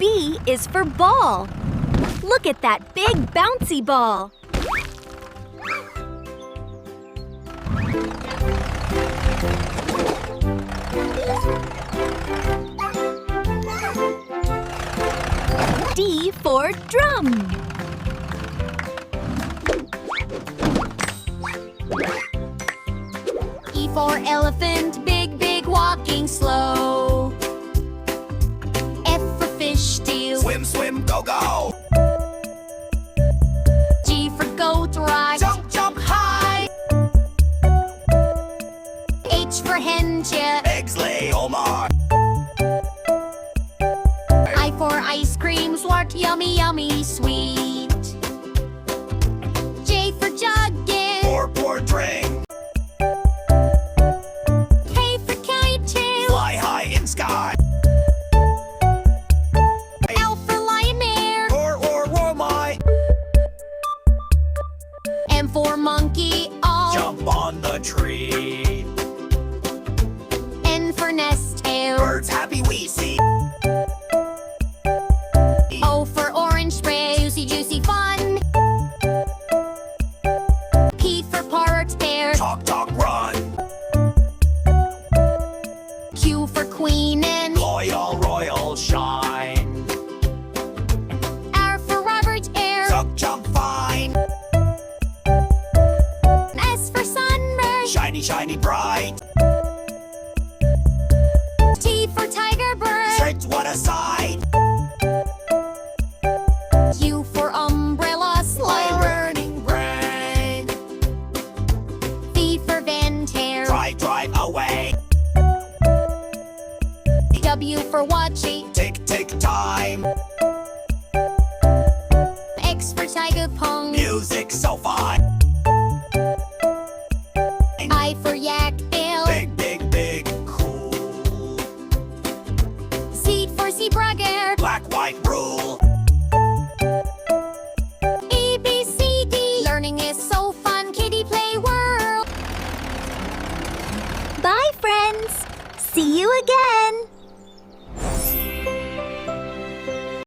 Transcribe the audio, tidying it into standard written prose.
B is for ball. Look at that big bouncy ball. D for drum. E for elephant, big, big, walking slow. F for fish tail. Swim, swim, go, go. G for goat, right. Jump, jump high. H for hen, chip. Eggs lay, oh my. I for ice cream, swart, yummy, yummy, sweet. J for juggin. Pour, drink. K for kite tail. Fly high in sky. L for lion mare. Roar, my. M for monkey, all. Jump on the tree. N for nest tail. Birds happy we see. O for orange spray, juicy, juicy fun. P for parrot pair. Talk, run. Q for queen and Royal, shine. R for Robert air. Duck, jump, fine. S for sunburn. Shiny, bright. T for tiger bird. Tricked, what a sight. U for umbrella, slow. Burning rain. V for van tail. Drive away. W for watching. Tick, time. X for tiger pong. Music so fine. I for yak bill. Big, cool. Z for zebra gare. Black, white rule. ABCD. Learning is so fun. Kiddy Play World. Bye, friends. See you again.